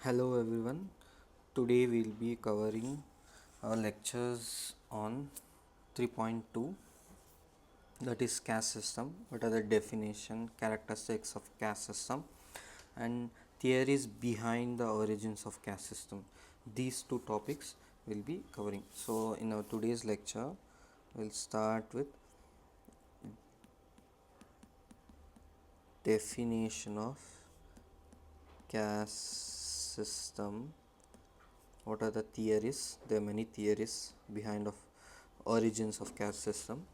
Hello everyone. Today we'll be covering our lectures on 3.2, that is caste system. What are the definition, characteristics of caste system and theories behind the origins of caste system. These two topics we'll be covering. So in our today's lecture we'll start with definition of caste system. What are the theories? There are many theories behind of origins of caste system.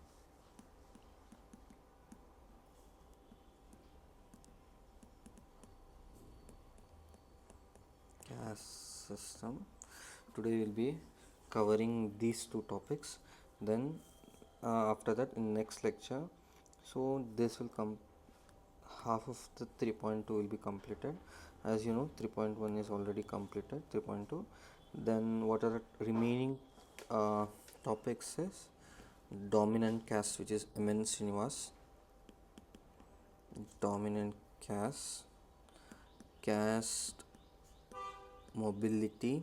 Caste system. Today we'll be covering these two topics. Then after that in next lecture, so this will come, half of the 3.2 will be completed. As you know, 3.1 is already completed. 3.2. Then what are the remaining topics is dominant caste, which is MN Srinivas. Dominant caste, caste mobility,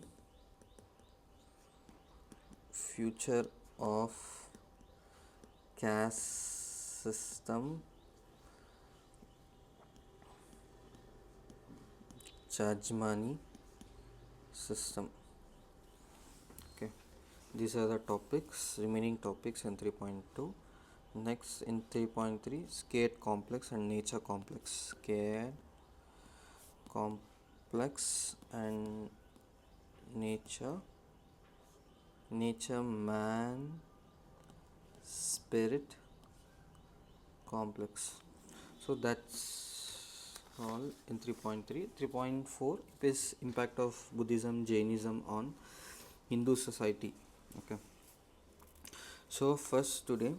future of caste system, Jajmani system. Okay, these are the topics, remaining topics in 3.2. Next in 3.3, scared complex and nature complex. Scared complex and nature, man spirit complex. So that's all in 3.3. 3.4 is impact of Buddhism, Jainism on Hindu society. Okay, so first today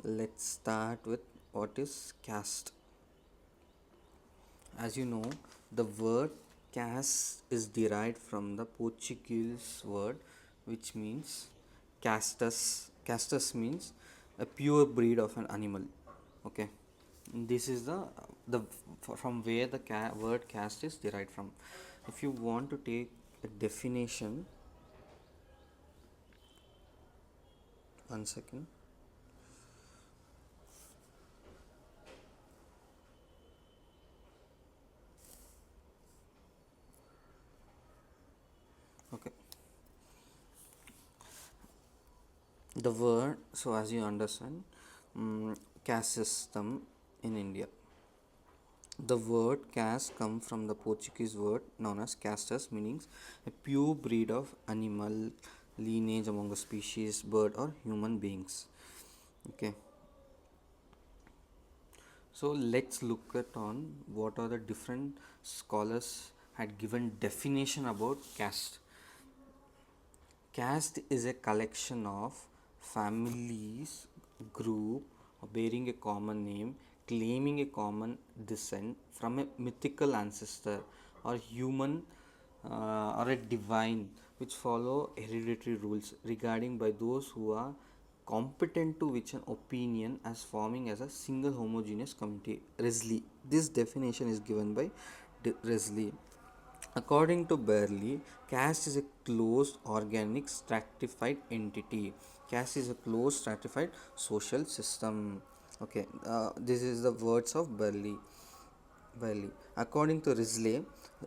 let's start with what is caste. As you know, the word caste is derived from the Portuguese word which means castus. Castus means a pure breed of an animal. Okay, this is the from where the word caste is derived from. If you want to take a definition, one second. Okay, the word, so as you understand, caste system in India. The word caste comes from the Portuguese word known as castus, meaning a pure breed of animal lineage among the species, bird or human beings. Okay, so let's look at on what are the different scholars had given definition about caste. Caste is a collection of families, group bearing a common name, claiming a common descent from a mythical ancestor or human or a divine, which follow hereditary rules regarding by those who are competent to which an opinion as forming as a single homogeneous community. Risley. This definition is given by Risley. According to Burley, caste is a closed organic stratified entity. Caste is a closed stratified social system. Okay, this is the words of Burley. According to Risley,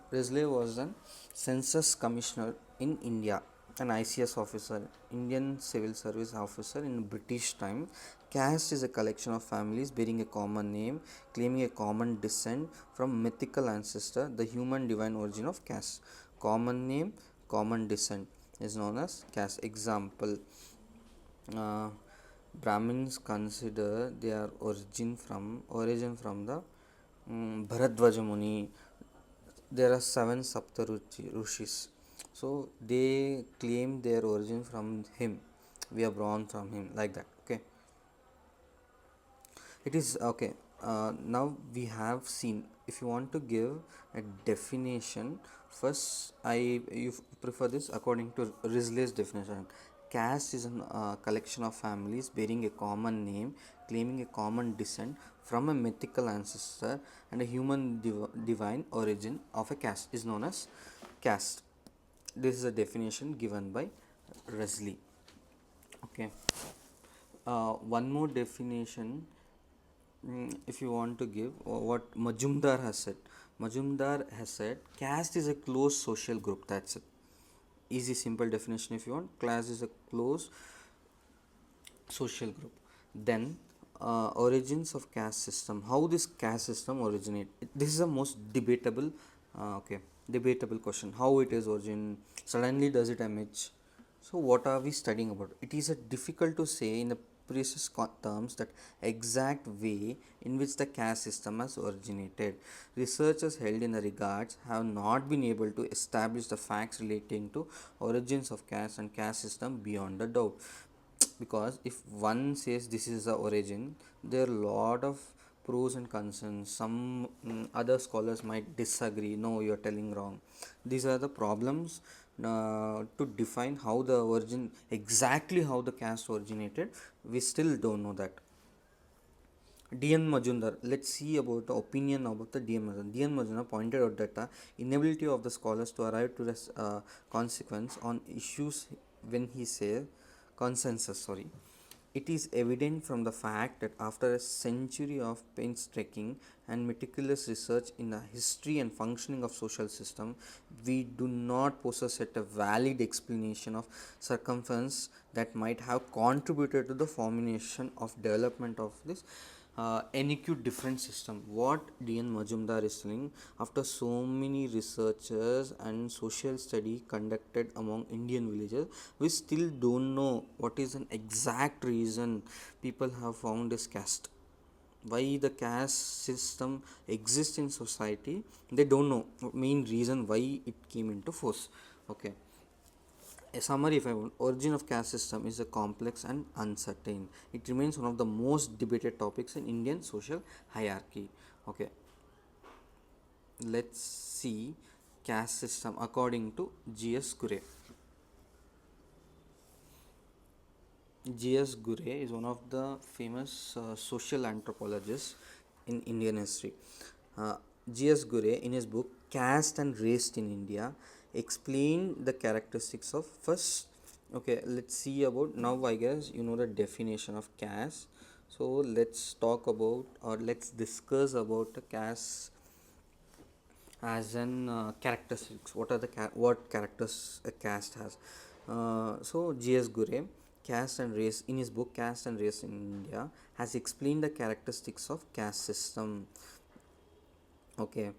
Risley was a census commissioner in India, an ICS officer, Indian civil service officer in British time. Caste is a collection of families bearing a common name, claiming a common descent from mythical ancestor, the human divine origin of caste. Common name, common descent is known as caste. Example, uh, Brahmins consider their origin from the Bharadwaja Muni. There are seven Rishis, so they claim their origin from him. We are born from him, like that. Okay, it is okay. Now we have seen. If you want to give a definition, first you prefer this according to Risley's definition. Caste is a collection of families bearing a common name, claiming a common descent from a mythical ancestor, and a human divine origin of a caste is known as caste. This is a definition given by Resley. Okay. One more definition, if you want to give, what Majumdar has said. Majumdar has said caste is a closed social group. That's it. Easy, simple definition if you want. Class is a closed social group. Then origins of caste system. How this caste system originate? This is the most debatable. Okay, debatable question. How it is origin? Suddenly does it emerge? So what are we studying about? It is a difficult to say in the precise terms that exact way in which the caste system has originated. Researchers held in the regards have not been able to establish the facts relating to origins of caste and caste system beyond a doubt. Because if one says this is the origin, there are a lot of pros and concerns. Some other scholars might disagree. No, you're telling wrong. These are the problems to define how the origin, exactly how the caste originated. We still don't know that. D.N. Majumdar. Let's see about the opinion about the D.N. Majumdar. D.N. Majumdar pointed out that the inability of the scholars to arrive to this consequence on issues when he says consensus. Sorry, it is evident from the fact that after a century of painstaking and meticulous research in the history and functioning of social system, we do not possess yet a valid explanation of circumstance that might have contributed to the formation of development of this NEQ different system. What D.N. Majumdar is saying, after so many researchers and social study conducted among Indian villagers, we still don't know what is an exact reason people have found this caste. Why the caste system exists in society, they don't know main reason why it came into force. Okay, a summary, if I want, origin of caste system is a complex and uncertain. It remains one of the most debated topics in Indian social hierarchy. Okay, let's see caste system according to G.S. Gure. G.S. Gure is one of the famous social anthropologists in Indian history. Uh, G.S. Gure, in his book Caste and Race in India, explained the characteristics of first. Okay, let's see about now. I guess you know the definition of caste. So let's talk about, or let's discuss about the caste as an characteristics. What are the what characters a caste has? So G.S. Gure, caste and race, in his book Caste and Race in India, has explained the characteristics of caste system. Okay,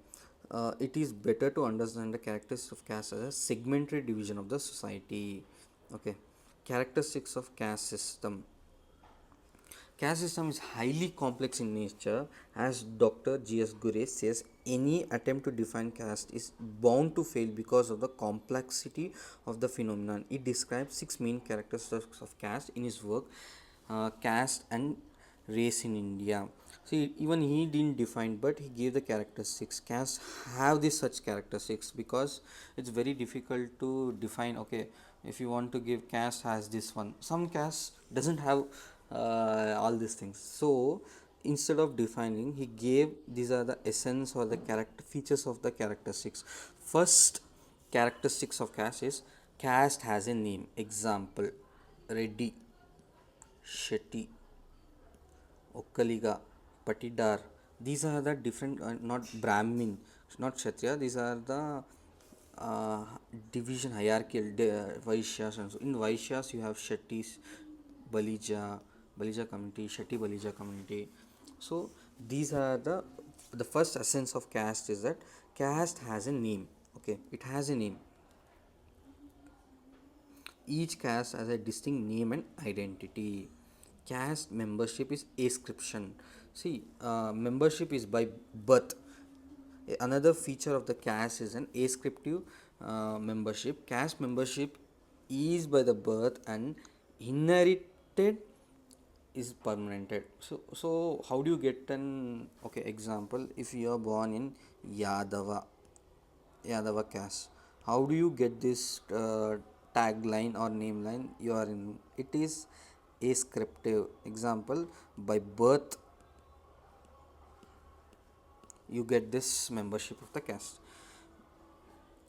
it is better to understand the characteristics of caste as a segmentary division of the society. Okay, characteristics of caste system. Caste system is highly complex in nature. As Dr. G.S. Gure says, any attempt to define caste is bound to fail because of the complexity of the phenomenon. He describes 6 main characteristics of caste in his work, Caste and Race in India. See, even he didn't define, but he gave the characteristics. Caste have these such characteristics because it's very difficult to define. Okay, if you want to give caste has this one, some caste doesn't have all these things. So instead of defining, he gave these are the essence or the character features of the characteristics. First characteristics of caste is caste has a name. Example: Reddy, Shetty, Okkaliga, Patidar. These are the different, not Brahmin, not Kshatriya. These are the uh, division hierarchical Vaishyas. And so in Vaishyas you have Shettis, Balija, Balija community, Shetty Balija community. So these are the first essence of caste is that caste has a name. Okay, it has a name. Each caste has a distinct name and identity. Caste membership is ascription. See, membership is by birth. Another feature of the caste is an ascriptive membership. Caste membership is by the birth and inherited is permanented. So how do you get an okay example? If you are born in Yadava, Yadava caste, how do you get this tagline or name line? You are in. It is ascriptive. Example: by birth you get this membership of the caste.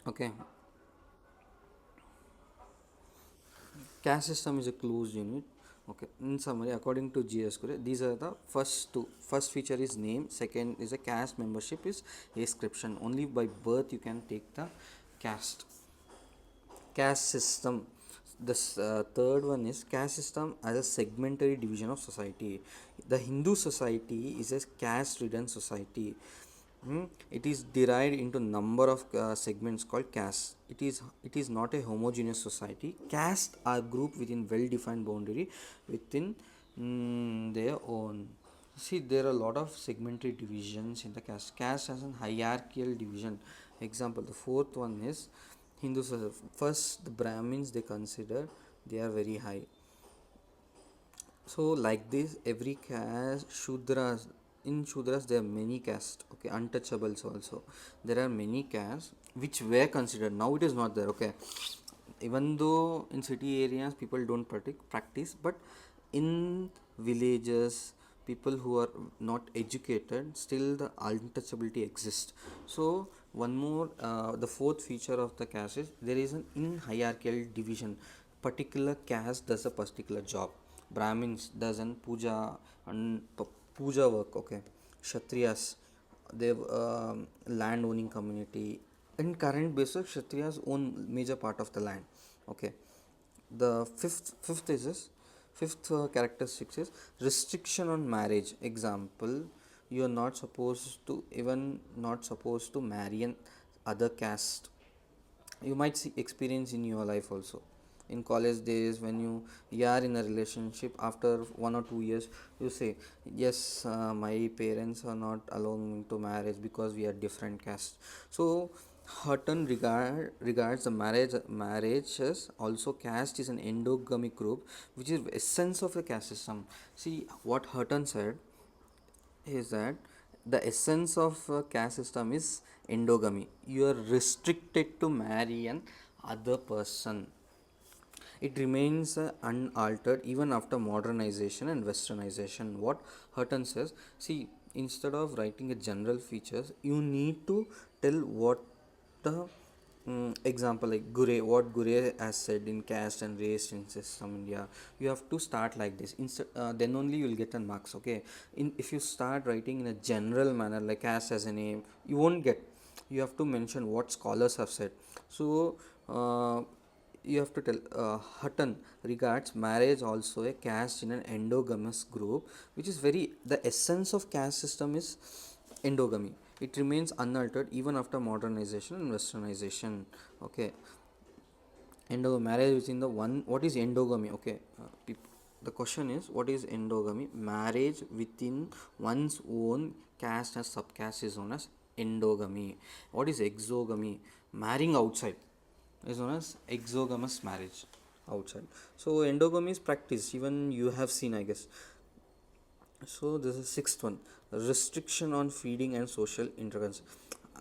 Okay, Caste system is a closed unit. Okay. In summary, according to GS Kure, these are the first two. First feature is name. Second is a caste membership is ascription. Only by birth you can take the caste. Caste system. This third one is caste system as a segmentary division of society. The Hindu society is a caste ridden society. It is divided into number of segments called castes. It is not a homogeneous society. Castes are grouped within well defined boundary within their own. See, there are a lot of segmentary divisions in the caste. Caste has a hierarchical division. Example, the fourth one is Hindus. First, the Brahmins they consider they are very high. So like this, every caste, Shudras, in Shudras there are many castes, okay, untouchables also. There are many castes which were considered. Now it is not there, okay. Even though in city areas people don't practice, but in villages, people who are not educated, still the untouchability exists. So one more, the fourth feature of the caste is there is an in hierarchical division. Particular caste does a particular job. Brahmins does an puja and puja work, okay. Kshatriyas, they land owning community. In current basis, Kshatriyas own major part of the land, okay. The fifth is this, fifth characteristic is restriction on marriage. Example, you are not supposed to, even not supposed to marry an other caste. You might see experience in your life also. In college days, when you are in a relationship, after 1 or 2 years you say, yes, my parents are not allowing me to marriage because we are different caste. So Hutton regards the marriages also caste is an endogamy group, which is essence of the caste system. See what Hutton said is that the essence of caste system is endogamy. You are restricted to marry an other person. It remains unaltered even after modernization and westernization. What Hutton says, see, instead of writing a general features, you need to tell what the example, like what Gure has said in caste and race in system India. You have to start like this. Instead, then only you will get a marks. Okay, if you start writing in a general manner like caste as a name, you won't get. You have to mention what scholars have said. So you have to tell, Hutton regards marriage also a caste in an endogamous group, which is very, the essence of caste system is endogamy. It remains unaltered even after modernization and westernization. Okay, endogamy, marriage within the one. What is endogamy? Okay, the question is, what is endogamy? Marriage within one's own caste and subcaste is known as endogamy. What is exogamy? Marrying outside is known as exogamous marriage outside. So endogamy is practiced, even you have seen, I guess. So this is sixth one, restriction on feeding and social intercourse.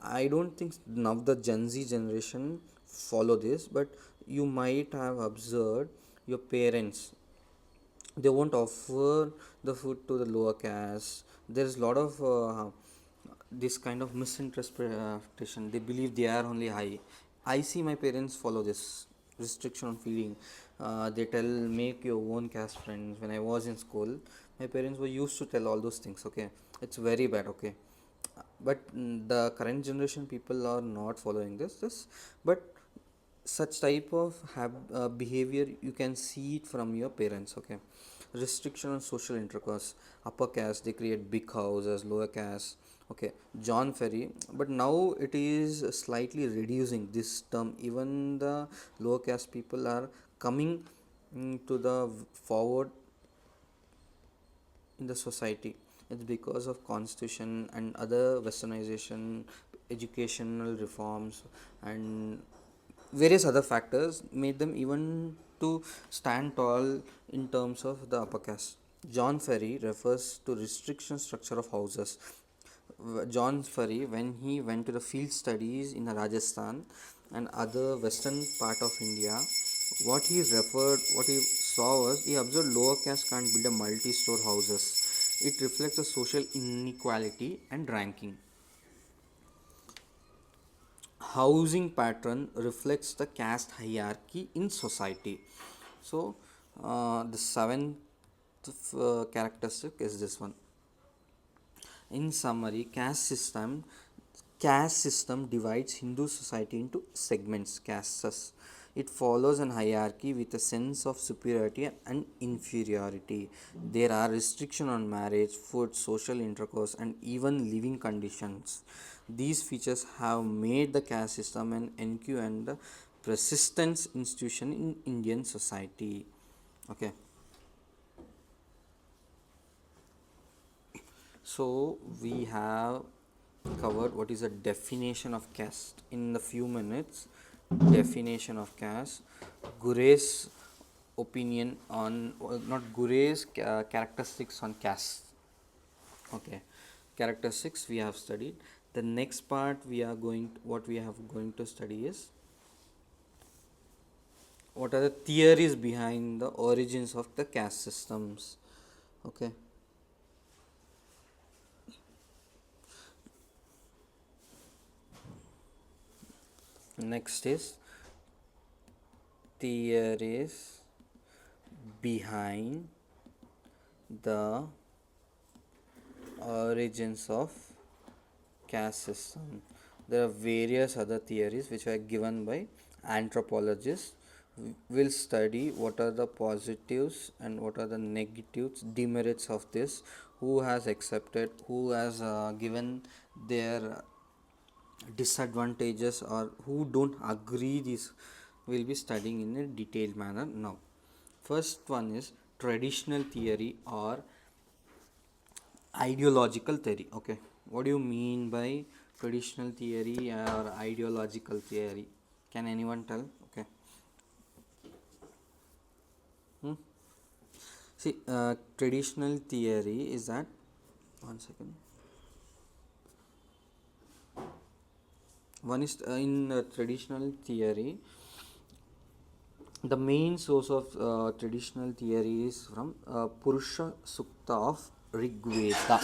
I don't think now the Gen Z generation follow this, but you might have observed your parents, they won't offer the food to the lower caste. There's a lot of this kind of misinterpretation. They believe they are only high. I see my parents follow this restriction on feeding. They tell make your own caste friends. When I was in school, my parents were used to tell all those things. Okay, it's very bad. Okay, but the current generation people are not following this, but such type of behavior you can see it from your parents. Okay, restriction on social intercourse. Upper caste they create big houses, lower caste, okay, John Ferry, but now it is slightly reducing this term. Even the lower caste people are coming to the forward in the society. It's because of constitution and other westernization, educational reforms, and various other factors made them even to stand tall in terms of the upper caste. John Ferry refers to restriction structure of houses. John Ferry, when he went to the field studies in Rajasthan and other western part of India, what he saw was, he observed lower caste can't build a multi-store houses. It reflects a social inequality and ranking. Housing pattern reflects the caste hierarchy in society. So the seventh characteristic is this one. In summary, caste system divides Hindu society into segments, castes. It follows an hierarchy with a sense of superiority and inferiority. There are restrictions on marriage, food, social intercourse, and even living conditions. These features have made the caste system an NQ and a persistent institution in Indian society. Okay. So we have covered what is a definition of caste in the few minutes. Definition of caste, Gure's opinion on, not Gure's characteristics on caste. Okay, characteristics we have studied. The next part we are going what we have going to study is what are the theories behind the origins of the caste systems. Okay. Next is theories behind the origins of caste system. There are various other theories which are given by anthropologists. Will study what are the positives and what are the negatives, demerits of this, who has accepted, who has given their disadvantages, or who don't agree. This will be studying in a detailed manner now. First one is traditional theory or ideological theory. Okay, what do you mean by traditional theory or ideological theory? Can anyone tell? Okay. Hmm? See, traditional theory is that, one second, one is in traditional theory, the main source of traditional theory is from Purusha Sukta of Rigveda.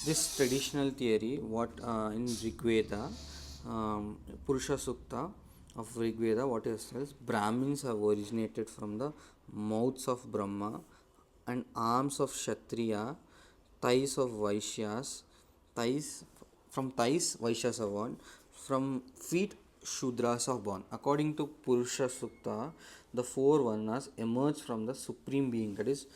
This traditional theory, what in Rigveda, Purusha Sukta of Rigveda, what it says, Brahmins have originated from the mouths of Brahma and arms of Kshatriya, thighs of Vaishyas, thighs from thighs Vaishyas are born, from feet Shudras are born. According to Purusha Sukta, the four Varnas emerge from the Supreme Being, that is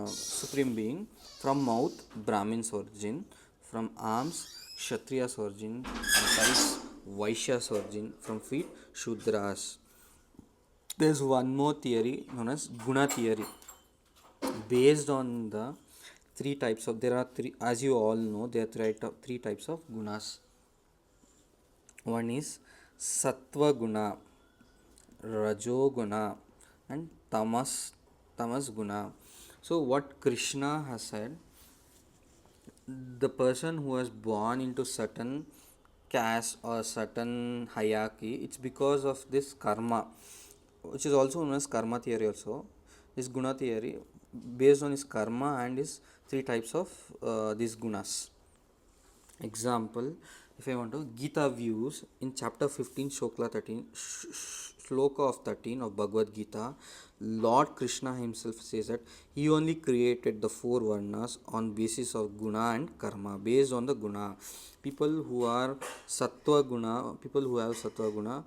Supreme Being. From mouth, Brahmin's origin. From arms, Kshatriya's origin. From thighs, Vaishya's origin. From feet, Shudras. There's one more theory known as Guna theory, based on the three types of, there are three, as you all know, there are three types of gunas. One is Sattva guna, Rajo guna, and Tamas guna. So what Krishna has said, the person who was born into certain caste or certain hierarchy, it's because of this karma, which is also known as karma theory also. This guna theory based on his karma and his three types of these gunas. Example, if I want to, Gita views in chapter 15, Shokla 13, Shloka of 13 of Bhagavad Gita, Lord Krishna himself says that he only created the four varnas on basis of guna and karma, based on the guna. People who are sattva guna, people who have sattva guna,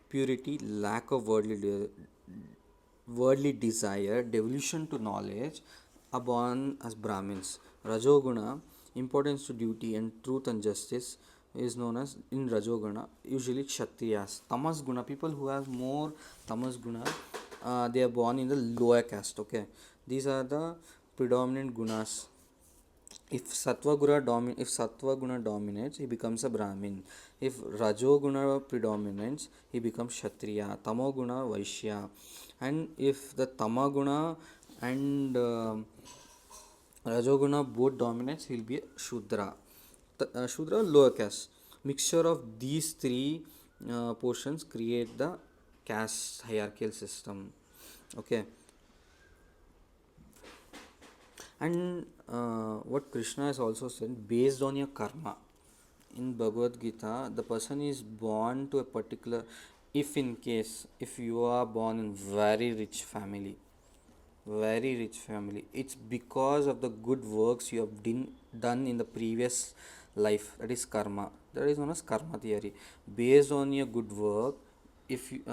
purity, lack of worldly desire, devotion to knowledge, are born as Brahmins. Rajoguna, importance to duty and truth and justice, is known as in Rajoguna, usually Kshatriyas. Tamas Guna, people who have more Tamas Guna, they are born in the lower caste. Okay, these are the predominant gunas. If Sattva Guna dominates, he becomes a Brahmin. If Rajoguna predominates, he becomes Kshatriya. Tamoguna Vaishya. And if the Tamaguna and Rajoguna both dominates, he'll be a Shudra. Shudra, lower caste. Mixture of these three portions create the caste hierarchical system. Okay. And what Krishna has also said, based on your karma, in Bhagavad Gita, the person is born to a particular, if in case, if you are born in very rich family, it's because of the good works you have done in the previous life, that is karma. That is known as karma theory. Based on your good work, if you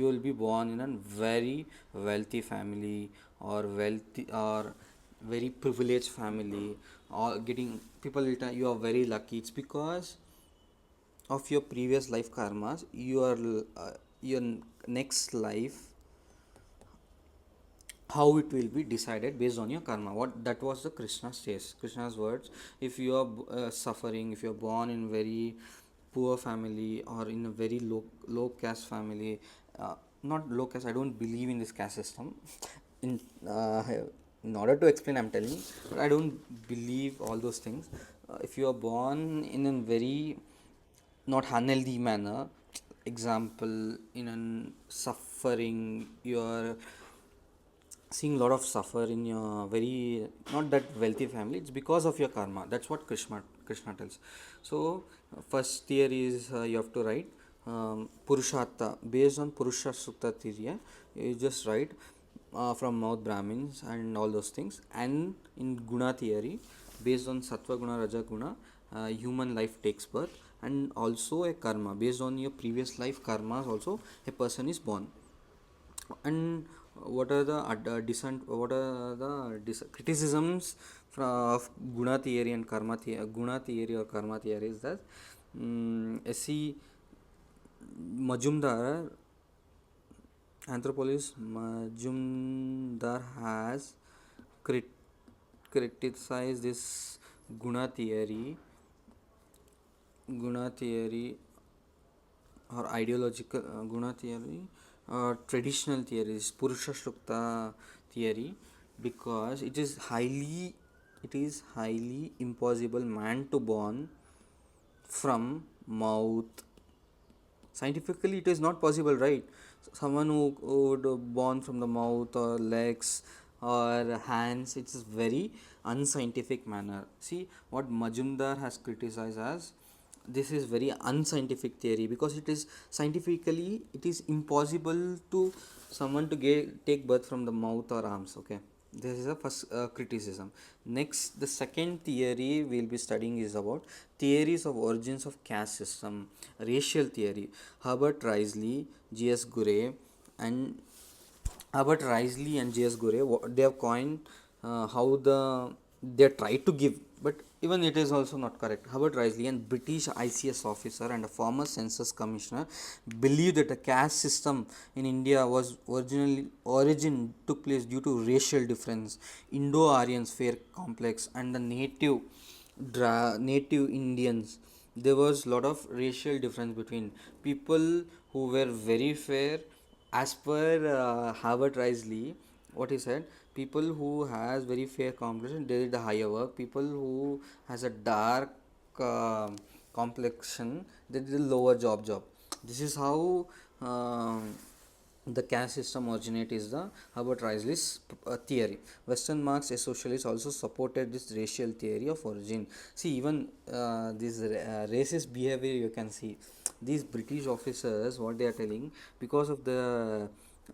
will be born in a very wealthy family, or wealthy, or very privileged family, or getting people will tell you are very lucky, it's because of your previous life karmas. Your next life, how it will be decided based on your karma. What that was the Krishna says, Krishna's words. If you are suffering, if you are born in very poor family, or in a very low caste family, not low caste, I don't believe in this caste system. in uh, in order to explain, I'm telling, but I don't believe all those things. If you are born in a very not unhealthy manner, example, in an suffering, you are seeing a lot of suffer in your very not that wealthy family, it's because of your karma. That's what Krishna tells. So first theory is, you have to write purushatta based on purusha sukta theory. You just write from mouth brahmins and all those things. And in guna theory, based on sattva guna raja guna, human life takes birth. And also a karma, based on your previous life karmas also, a person is born. And what are the criticisms of guna theory and karma theory? Guna theory or karma theory is that, SC Majumdar, anthropologist Majumdar has criticized this guna theory, guna theory or ideological guna theory, traditional theories, Purusha Shrukta theory, because it is highly impossible man to born from mouth. Scientifically it is not possible, right? Someone who would born from the mouth or legs or hands, it's very unscientific manner. See what Majumdar has criticized as, this is very unscientific theory, because it is scientifically it is impossible to someone to take birth from the mouth or arms. Okay, this is the first criticism. Next, the second theory we'll be studying is about theories of origins of caste system, racial theory. Herbert Risley, G.S. Gurey, and G.S. Gurey, they have coined how they try to give, but even it is also not correct. Herbert Risley, and British ICS officer and a former census commissioner, believed that a caste system in India was origin took place due to racial difference. Indo-Aryans fair complex and the native Indians. There was lot of racial difference between people who were very fair. As per Harvard Risley, what he said, people who has very fair complexion, they did the higher work. People who has a dark complexion, they did a lower job. This is how the caste system originate, is the Herbert Risley's theory. Western Marx, a socialist, also supported this racial theory of origin. See, even this racist behavior you can see. These British officers, what they are telling, because of the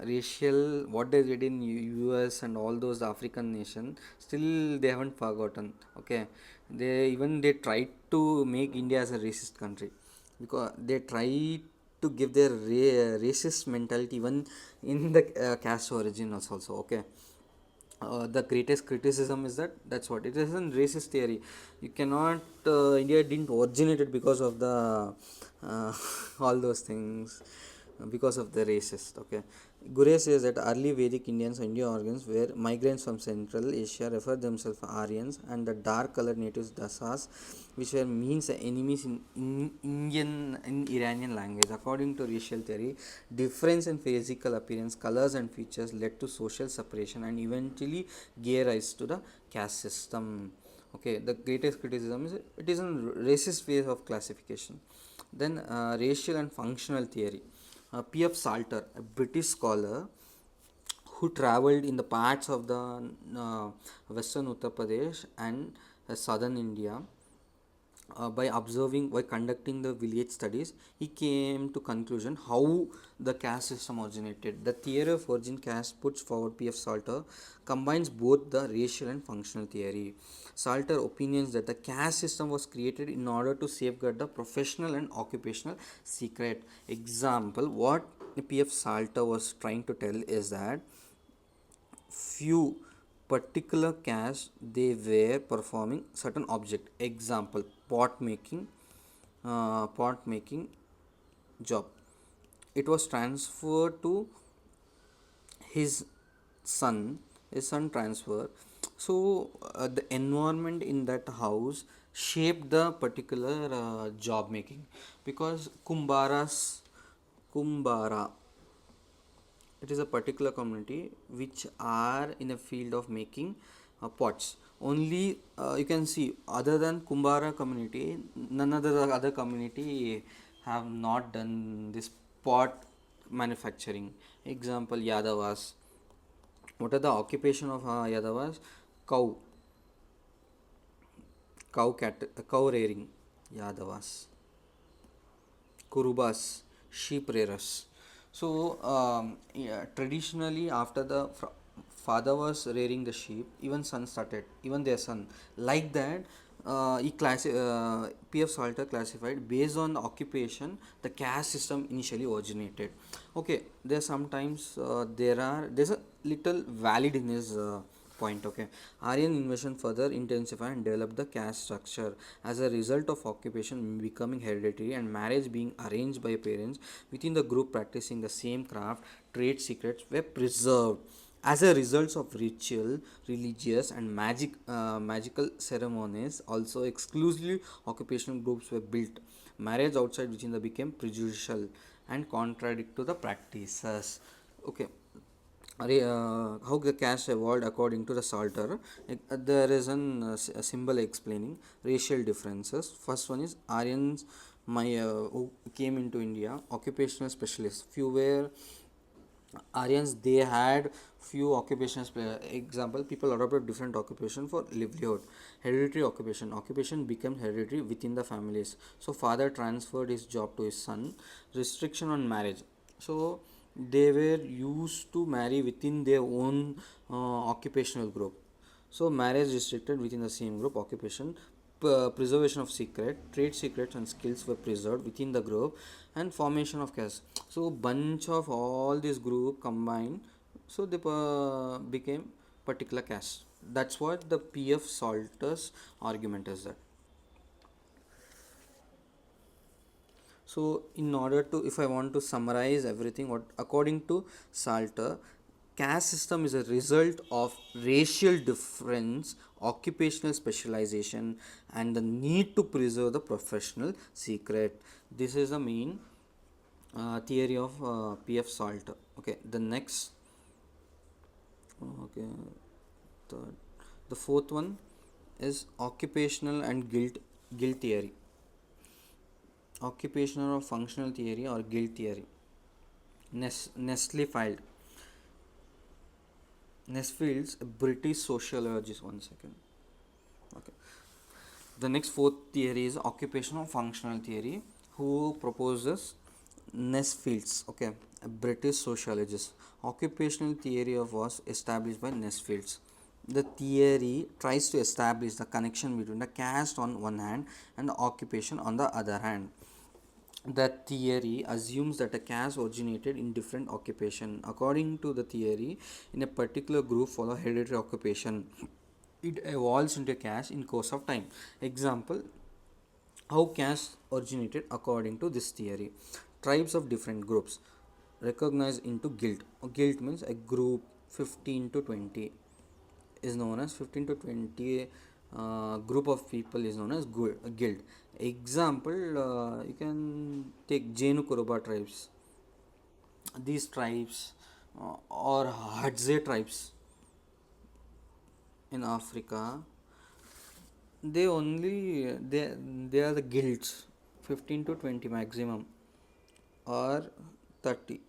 racial, what they did in US and all those African nation, still they haven't forgotten. Okay, they tried to make India as a racist country, because they tried to give their racist mentality even in the caste origin also. Okay, the greatest criticism is that that's what it is, a racist theory. You cannot, India didn't originate it because of the all those things, because of the racist. Okay, Gure says that early Vedic Indians and Indian organs were migrants from Central Asia, refer themselves Aryans, and the dark colored natives Dasas, which were means enemies in Indian in Iranian language. According to racial theory, difference in physical appearance, colors, and features led to social separation and eventually gave rise to the caste system. Okay, the greatest criticism is it is a racist way of classification. Then racial and functional theory. P.F. Salter, a British scholar who traveled in the parts of the western Uttar Pradesh and southern India, by conducting the village studies, he came to conclusion how the caste system originated. The theory of origin caste puts forward P.F. Salter combines both the racial and functional theory. Salter opinions that the caste system was created in order to safeguard the professional and occupational secret. Example, what P.F. Salter was trying to tell is that few particular castes they were performing certain object. Example, pot making job. It was transferred to his son. His son transfer. So the environment in that house shaped the particular job making, because kumbara, it is a particular community which are in a field of making pots. Only you can see, other than Kumbara community, none other community have not done this pot manufacturing. Example, Yadavas. What are the occupation of Yadavas? Cow, cow rearing. Yadavas. Kurubas, sheep rearers. So, yeah, traditionally, after the father was rearing the sheep, even son started, even their son. Like that, P.F. Salter classified based on the occupation, the caste system initially originated. Okay, there's a little valid in his point. Okay, Aryan invasion further intensified and developed the caste structure as a result of occupation becoming hereditary and marriage being arranged by parents within the group practicing the same craft. Trade secrets were preserved. As a result of ritual, religious, and magical ceremonies, also exclusively occupational groups were built. Marriage outside within the became prejudicial and contradict to the practices. Okay, how the caste evolved according to the Salter. There is a symbol explaining racial differences. First one is Aryans, who came into India, occupational specialists. Few were Aryans, they had few occupations. Example, people adopted different occupation for livelihood. Hereditary occupation became hereditary within the families. So father transferred his job to his son. Restriction on marriage. So they were used to marry within their own occupational group. So marriage restricted within the same group. Occupation, preservation of trade secrets and skills were preserved within the group, and formation of caste. So bunch of all this group combined, so they became particular caste. That's what the P.F. Salter's argument is that. So, in order to, if I want to summarize everything, what according to Salter, caste system is a result of racial difference, occupational specialization, and the need to preserve the professional secret. This is the main theory of P.F. Salter. Okay, the next, okay, third, the fourth one is occupational and guilt theory. Occupational or functional theory or guild theory. Nestle filed. Nesfield's a British sociologist. One second. Okay. The next fourth theory is occupational functional theory. Who proposes? Nesfield's. Okay, a British sociologist. Occupational theory of was established by Nesfield's. The theory tries to establish the connection between the caste on one hand and the occupation on the other hand. That theory assumes that a caste originated in different occupation. According to the theory, in a particular group follow hereditary occupation, it evolves into a caste in course of time. Example, how caste originated according to this theory. Tribes of different groups recognized into guild. Guild means a group 15 to 20 is known as 15 to 20 group of people is known as guild. Example, you can take Jenu Kuruba tribes. These tribes or Hadze tribes in Africa, they are the guilds, 15 to 20 maximum, or 30.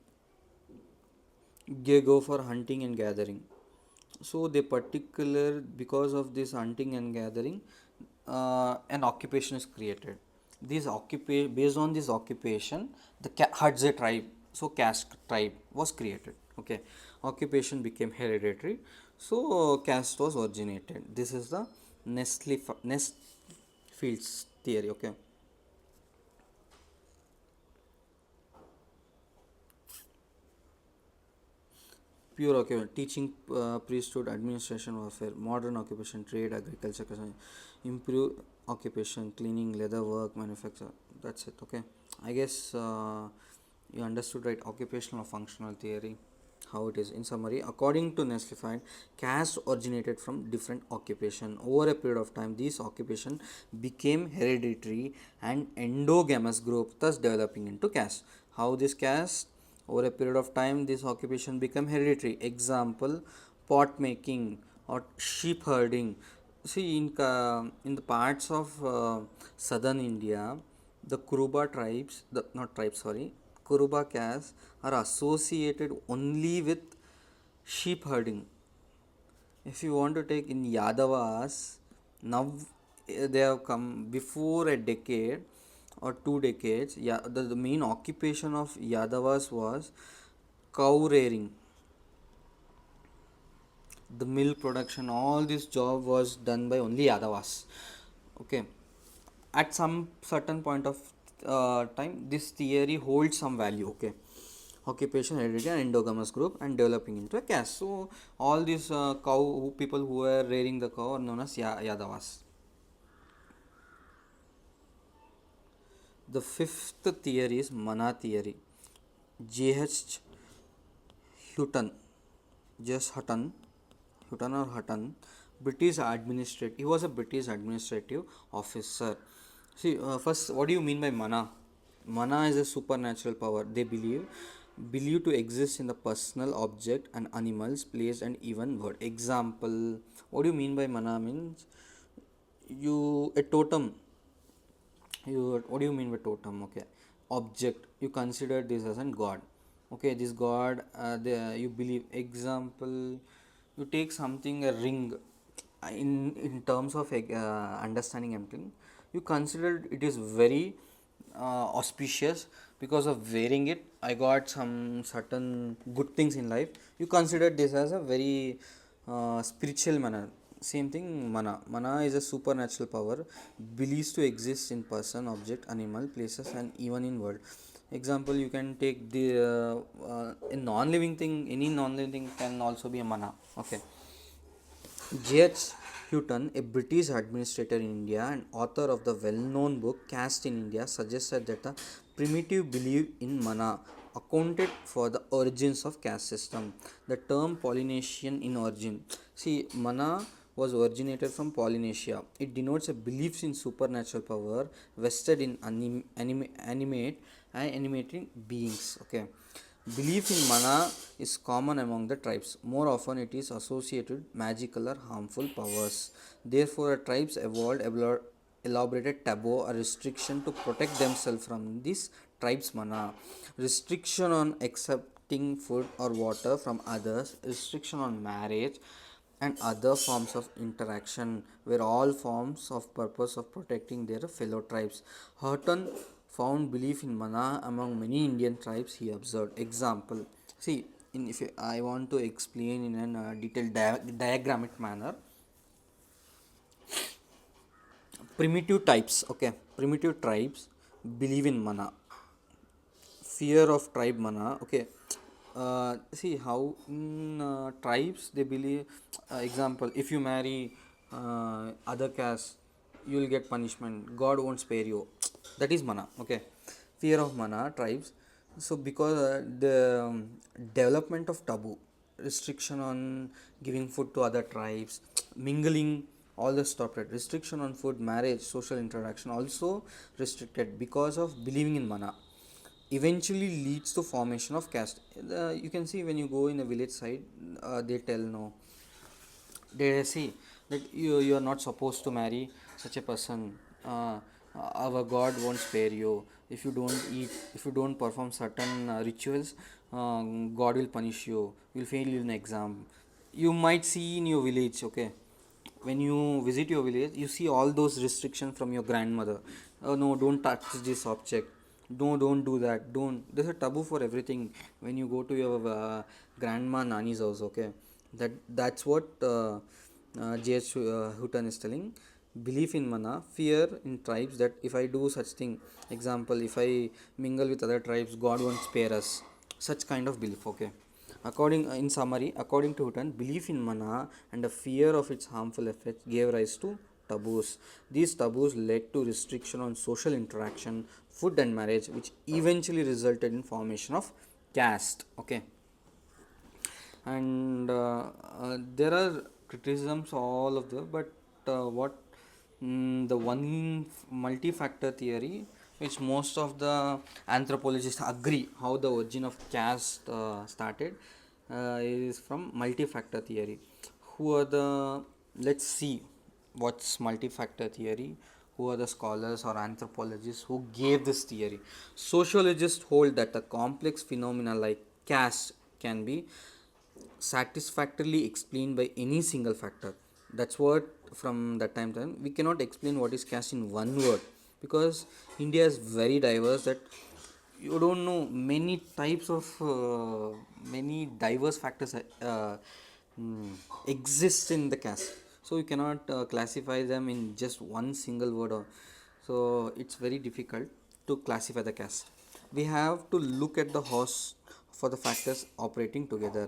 They go for hunting and gathering. So they particular, because of this hunting and gathering, an occupation is created. Based on this occupation, the Hadze tribe, so caste tribe was created. Okay, occupation became hereditary, so caste was originated. This is the Nest Fields theory. Okay. Pure occupation, teaching, priesthood, administration, warfare, modern occupation, trade, agriculture, improve occupation, cleaning, leather work, manufacture. That's it. Okay. I guess you understood, right? Occupational or functional theory, how it is. In summary, according to Nestle, caste originated from different occupation. Over a period of time, these occupation became hereditary and endogamous group, thus developing into caste. How this caste? Over a period of time, this occupation become hereditary. Example, pot making or sheep herding. See, in the parts of southern India, the Kuruba tribes, the not tribes, sorry, Kuruba castes are associated only with sheep herding. If you want to take in Yadavas, now they have come before a decade or 2 decades. Yeah, the main occupation of Yadavas was cow rearing, the milk production. All this job was done by only Yadavas. Okay, at some certain point of time, this theory holds some value. Okay, occupation, heredity, and endogamous group, and developing into a caste. So all these people who were rearing the cow are known as Yadavas. The fifth theory is Mana theory. J.H. Hutton, J.S. Hutton or Hutton, British administrative. He was a British administrative officer. See, first, what do you mean by mana? Mana is a supernatural power. They believe to exist in the personal object and animals, place, and even word. Example, what do you mean by mana? Means you a totem. You what do you mean by totem? Okay, object. You consider this as a god. Okay, this god. You believe. Example, you take something a ring. In terms of understanding everything, you consider it is very auspicious because of wearing it. I got some certain good things in life. You consider this as a very spiritual manner. Same thing, mana is a supernatural power, believes to exist in person, object, animal, places, and even in world. Example, you can take the a non-living thing. Any non-living thing can also be a mana. Okay. J.H. Hutton, a British administrator in India and author of the well known book Caste in India, suggested that the primitive belief in mana accounted for the origins of caste system. The term Polynesian in origin. See, mana was originated from Polynesia. It denotes a belief in supernatural power vested in animating beings. Okay. Belief in mana is common among the tribes. More often, it is associated with magical or harmful powers. Therefore, tribes evolved elaborated taboo or restriction to protect themselves from this tribe's mana. Restriction on accepting food or water from others, restriction on marriage, and other forms of interaction were all forms of purpose of protecting their fellow tribes. Houghton found belief in mana among many Indian tribes he observed. Example, see, if I want to explain in a detailed diagrammatic manner, primitive types, okay, primitive tribes believe in mana, fear of tribe mana. Okay, see how in tribes they believe. Example, if you marry other caste, you will get punishment, god won't spare you. That is mana. Okay, fear of mana tribes. So because the development of taboo, restriction on giving food to other tribes, mingling, all the stopped it. Restriction on food, marriage, social interaction also restricted because of believing in mana, eventually leads to formation of caste. You can see when you go in a village side, they tell no, they say that you are not supposed to marry such a person. Our god won't spare you if you don't eat, if you don't perform certain rituals. God will punish you, you'll fail in exam. You might see in your village. Okay, when you visit your village, you see all those restrictions from your grandmother. Oh no, don't touch this object. No, don't do that. Don't. There's a taboo for everything when you go to your grandma nani's house. Okay, that's what J.H. Hutton is telling. Belief in mana, fear in tribes that if I do such thing, example, if I mingle with other tribes, God won't spare us. Such kind of belief. Okay. In summary, according to Hutton, belief in mana and a fear of its harmful effects gave rise to taboos. These taboos led to restriction on social interaction, food and marriage, which eventually resulted in formation of caste. Okay, and there are criticisms all of the, but what the one multi-factor theory which most of the anthropologists agree how the origin of caste started is from multi-factor theory. Who are the, let's see what's multi-factor theory, who are the scholars or anthropologists who gave this theory. Sociologists hold that a complex phenomena like caste can be satisfactorily explained by any single factor. That's what from that time we cannot explain what is caste in one word, because India is very diverse that you don't know many types of many diverse factors mm, exist in the caste, so you cannot classify them in just one single word, or so it's very difficult to classify the caste. We have to look at the host for the factors operating together.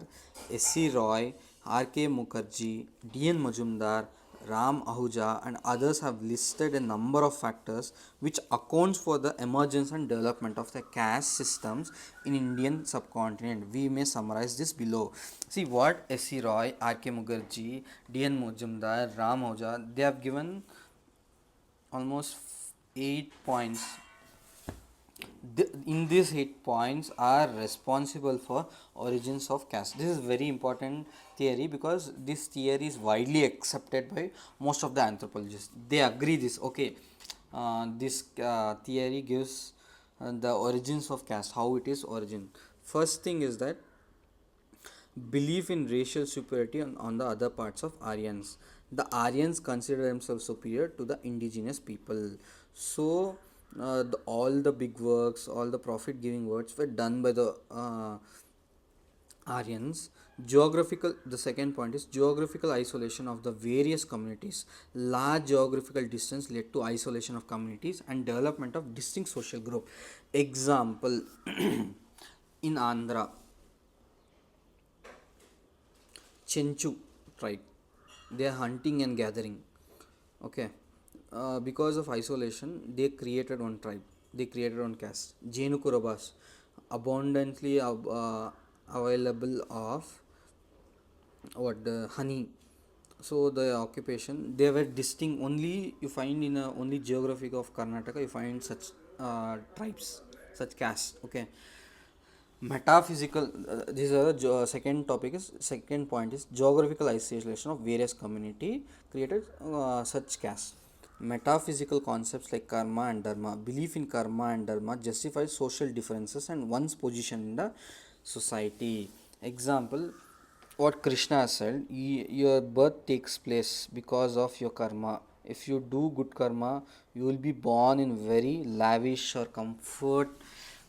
S.C. Roy, R.K. Mukherjee, D.N. Majumdar, Ram Ahuja and others have listed a number of factors which accounts for the emergence and development of the caste systems in Indian subcontinent. We may summarize this below. See what S.C. Roy, R.K. Mukherjee, D.N. Majumdar, Ram Ahuja, they have given almost 8 points. In these 8 points are responsible for origins of caste. This is very important theory because this theory is widely accepted by most of the anthropologists. They agree this. Okay, this theory gives the origins of caste, how it is origin. First thing is that belief in racial superiority on the other parts of Aryans. The Aryans consider themselves superior to the indigenous people. So, all the big works, all the profit giving works were done by the Aryans. The second point is geographical isolation of the various communities. Large geographical distance led to isolation of communities and development of distinct social group. Example, in Andhra, Chenchu tribe. They are hunting and gathering. Okay. Because of isolation, they created one tribe. They created one caste. Jenukurabas, abundantly available of what the honey. So the occupation they were distinct. Only you find in only geographic of Karnataka you find such tribes, such castes. Okay, metaphysical this is second topic is second point is geographical isolation of various community created such caste. Metaphysical concepts like karma and dharma, belief in karma and dharma justifies social differences and one's position in the society. Example, what Krishna said, your birth takes place because of your karma. If you do good karma, you will be born in very lavish or comfort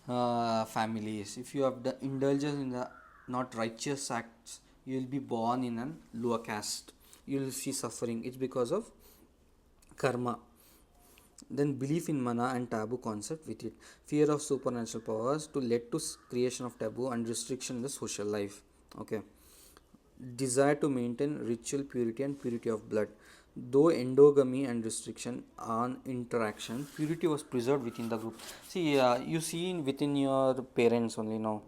families. If you have the indulgence in the not righteous acts, you will be born in an lower caste. You will see suffering. It's because of karma. Then belief in mana and taboo concept with it. Fear of supernatural powers to lead to creation of taboo and restriction in the social life. Okay. Desire to maintain ritual purity and purity of blood. Though endogamy and restriction on interaction, purity was preserved within the group. See, you see within your parents only now.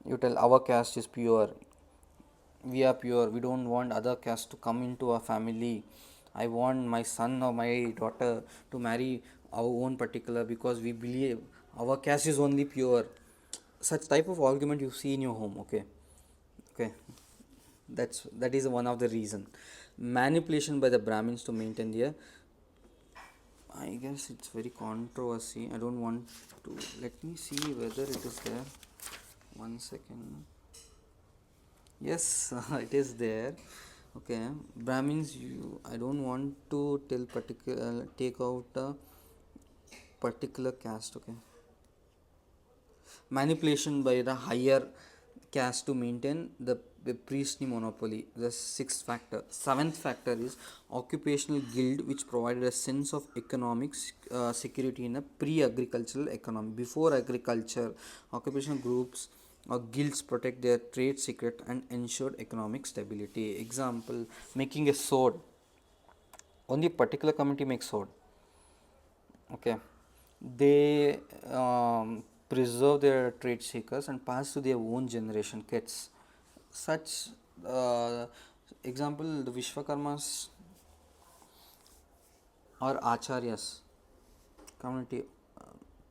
You tell our caste is pure, we are pure, we don't want other caste to come into our family. I want my son or my daughter to marry our own particular because we believe our caste is only pure. Such type of argument you see in your home. Okay, okay, that is one of the reason. Manipulation by the Brahmins to maintain their, I guess it's very controversy. I don't want to, let me see whether it is there. 1 second. Yes, it is there. Okay, Brahmins, I don't want to tell particular, take out a particular caste. Okay, manipulation by the higher caste to maintain the priestly monopoly. The sixth factor. Seventh factor is occupational guild, which provided a sense of economic security in a pre-agricultural economy. Before agriculture, occupational groups or guilds protect their trade secret and ensured economic stability. Example: making a sword. Only a particular community makes sword. Okay, they preserve their trade secrets and pass to their own generation kids. Such uh, example, the Vishwakarmas or Acharyas community,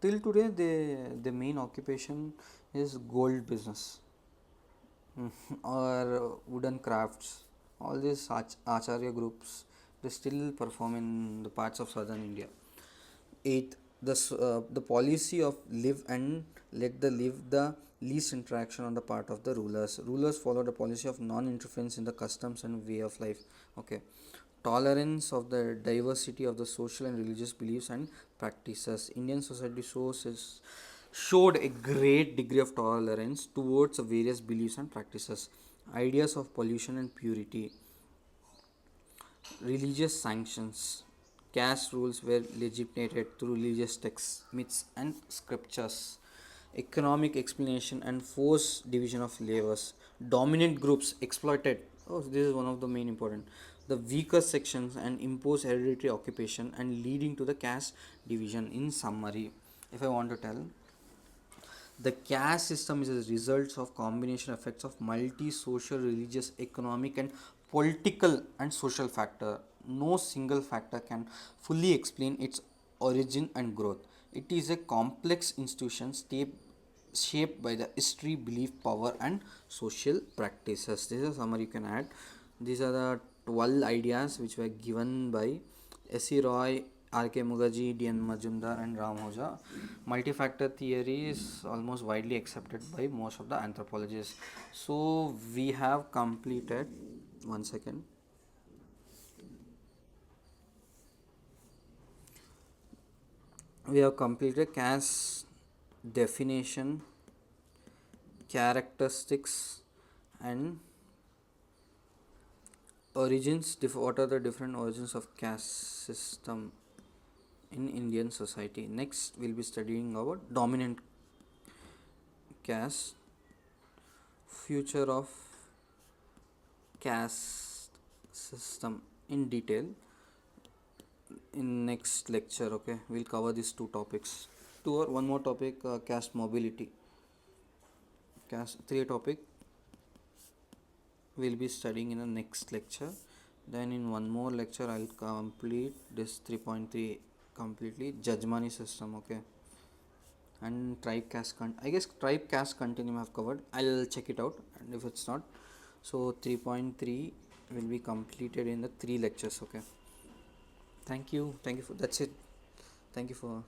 till today the main occupation is gold business. Or wooden crafts. All these acharya groups, they still perform in the parts of southern India. Eighth, the policy of live and let the live the least interaction on the part of the rulers. Rulers follow the policy of non-interference in the customs and way of life. Okay, tolerance of the diversity of the social and religious beliefs and practices. Indian society showed a great degree of tolerance towards various beliefs and practices. Ideas of pollution and purity. Religious sanctions. Caste rules were legitimated through religious texts, myths, and scriptures. Economic explanation and forced division of labors. Dominant groups exploited. Oh, this is one of the main important. The weaker sections and impose hereditary occupation and leading to the caste division. In summary, if I want to tell, the caste system is a result of combination effects of multi-social, religious, economic, and political and social factor. No single factor can fully explain its origin and growth. It is a complex institution shaped by the history, belief, power, and social practices. This is a summary you can add. These are the 12 ideas which were given by S.E. Roy, R.K. Mukherjee, D.N. Majumdar, and Ram Hoja. Multi-factor theory is almost widely accepted by most of the anthropologists. So we have completed. One second. We have completed caste definition, characteristics, and origins. What are the different origins of caste system in Indian society? Next, we'll be studying about dominant caste, future of caste system in detail in next lecture. Okay, we'll cover these two topics. Two or one more topic, caste mobility. Caste three topic we'll be studying in the next lecture. Then in one more lecture I'll complete this 3.3 completely Jajmani system. Okay, and tribe caste I guess tribe caste continuum I've covered. I'll check it out, and if it's not, so 3.3 will be completed in the three lectures. Okay, thank you for that's it. Thank you for